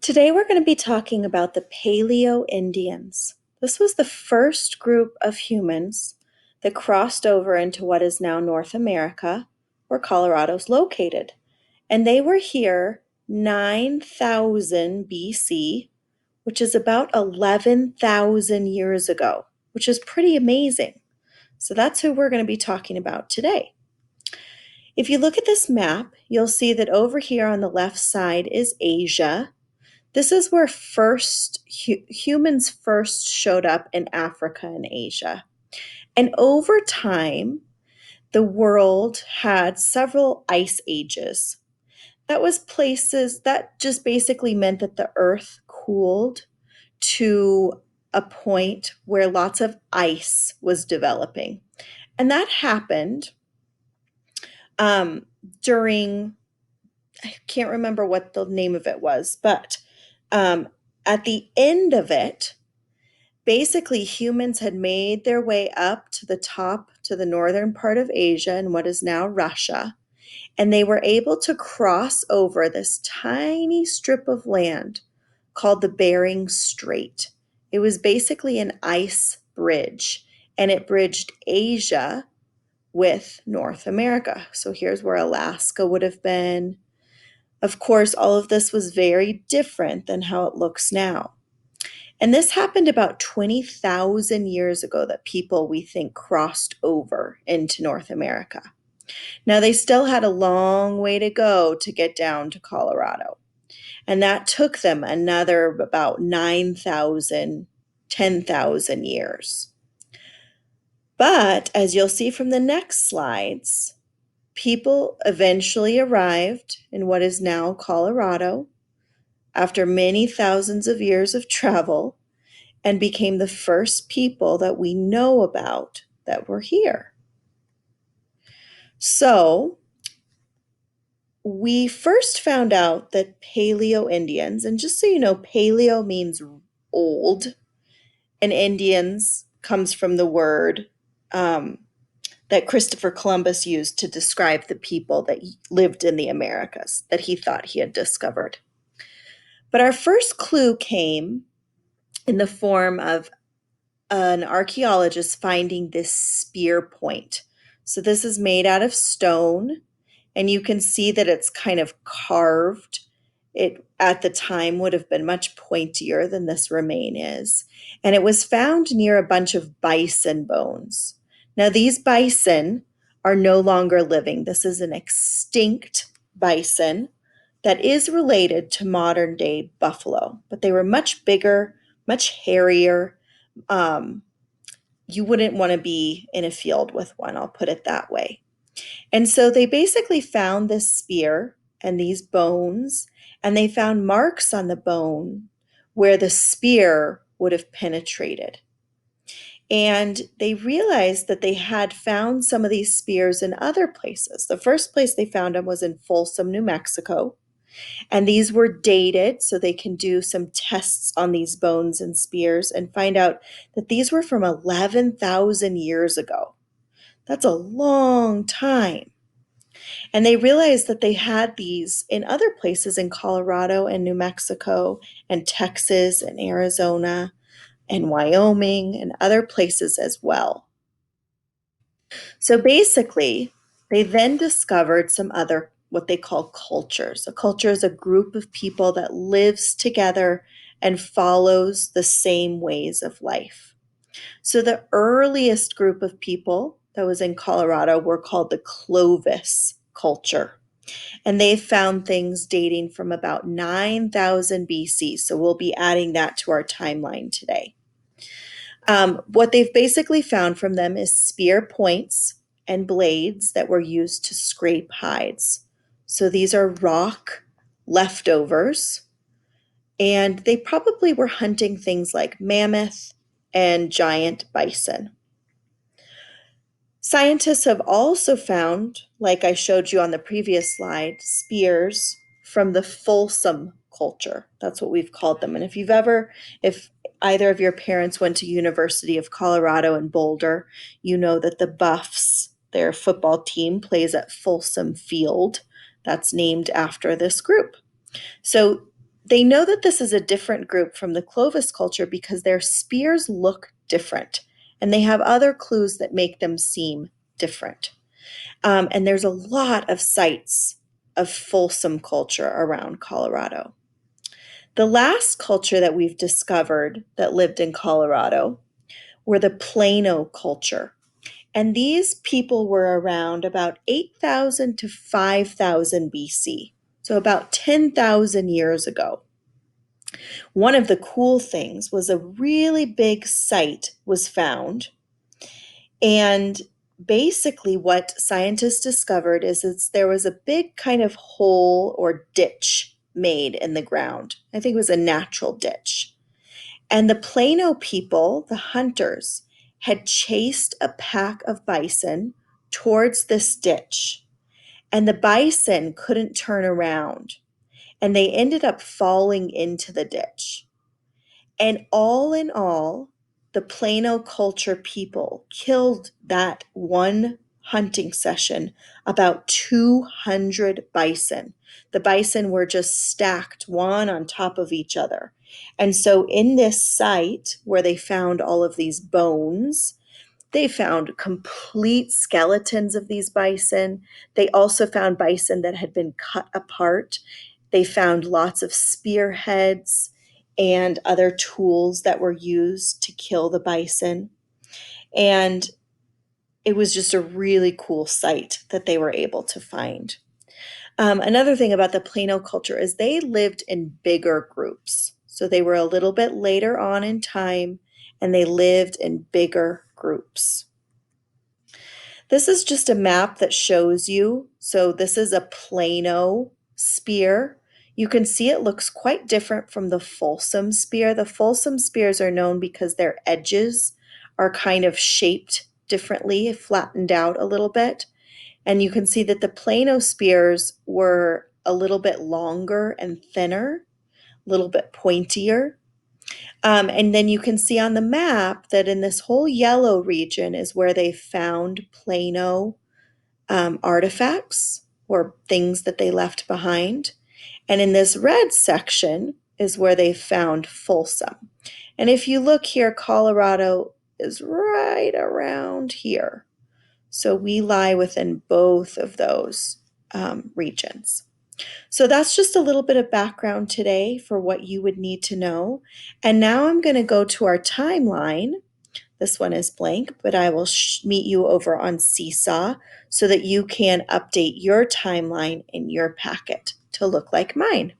Today we're going to be talking about the Paleo Indians. This was the first group of humans that crossed over into what is now North America, where Colorado's located. And they were here 9,000 BC, which is about 11,000 years ago, which is pretty amazing. So that's who we're going to be talking about today. If you look at this map, you'll see that over here on the left side is Asia. This is where humans first showed up in Africa and Asia. And over time, the world had several ice ages. That just basically meant that the earth cooled to a point where lots of ice was developing. And that happened during, I can't remember what the name of it was, but um, at the end of it, basically humans had made their way up to the top, to the northern part of Asia and what is now Russia. And they were able to cross over this tiny strip of land called the Bering Strait. It was basically an ice bridge, and it bridged Asia with North America. So here's where Alaska would have been. Of course, all of this was very different than how it looks now. And this happened about 20,000 years ago that people, we think, crossed over into North America. Now, they still had a long way to go to get down to Colorado. And that took them another about 9,000, 10,000 years. But as you'll see from the next slides, people eventually arrived in what is now Colorado after many thousands of years of travel and became the first people that we know about that were here. So we first found out that Paleo Indians, and just so you know, Paleo means old, and Indians comes from the word that Christopher Columbus used to describe the people that lived in the Americas that he thought he had discovered. But our first clue came in the form of an archaeologist finding this spear point. So this is made out of stone, and you can see that it's kind of carved. It at the time would have been much pointier than this remain is. And it was found near a bunch of bison bones. Now, these bison are no longer living. This is an extinct bison that is related to modern day buffalo, but they were much bigger, much hairier. Um, you wouldn't want to be in a field with one, I'll put it that way. And so they basically found this spear and these bones, and they found marks on the bone where the spear would have penetrated. And they realized that they had found some of these spears in other places. The first place they found them was in Folsom, New Mexico. And these were dated, so they can do some tests on these bones and spears and find out that these were from 11,000 years ago. That's a long time. And they realized that they had these in other places in Colorado and New Mexico and Texas and Arizona and Wyoming and other places as well. So basically, they then discovered some other what they call cultures. A culture is a group of people that lives together and follows the same ways of life. So the earliest group of people that was in Colorado were called the Clovis culture. And they found things dating from about 9,000 BC. So we'll be adding that to our timeline today. What they've basically found from them is spear points and blades that were used to scrape hides. So these are rock leftovers, and they probably were hunting things like mammoth and giant bison. Scientists have also found, like I showed you on the previous slide, spears from the Folsom culture. That's what we've called them. And if either of your parents went to University of Colorado in Boulder, you know that the Buffs, their football team, plays at Folsom Field. That's named after this group. So They know that this is a different group from the Clovis culture because their spears look different and they have other clues that make them seem different. And there's a lot of sites of Folsom culture around Colorado. The last culture that we've discovered that lived in Colorado were the Plano culture. And these people were around about 8,000 to 5,000 BC, so about 10,000 years ago. One of the cool things was a really big site was found. And basically, what scientists discovered is that there was a big kind of hole or ditch made in the ground. I think it was a natural ditch. And the Plano people, the hunters, had chased a pack of bison towards this ditch. And the bison couldn't turn around. And they ended up falling into the ditch. And all in all, the Plano culture people killed that one hunting session about 200 bison. The bison were just stacked one on top of each other. And so in this site where they found all of these bones, they found complete skeletons of these bison. They also found bison that had been cut apart. They found lots of spearheads and other tools that were used to kill the bison. And it was just a really cool site that they were able to find. Another thing about the Plano culture is they lived in bigger groups. So they were a little bit later on in time and they lived in bigger groups. This is just a map that shows you. So this is a Plano spear. You can see it looks quite different from the Folsom spear. The Folsom spears are known because their edges are kind of shaped differently, flattened out a little bit. And you can see that the Plano spears were a little bit longer and thinner, a little bit pointier. And then you can see on the map that in this whole yellow region is where they found Plano artifacts or things that they left behind. And in this red section is where they found Folsom. And if you look here, Colorado is right around here. So we lie within both of those regions. So that's just a little bit of background today for what you would need to know. And now I'm going to go to our timeline. This one is blank, but I will meet you over on Seesaw so that you can update your timeline in your packet to look like mine.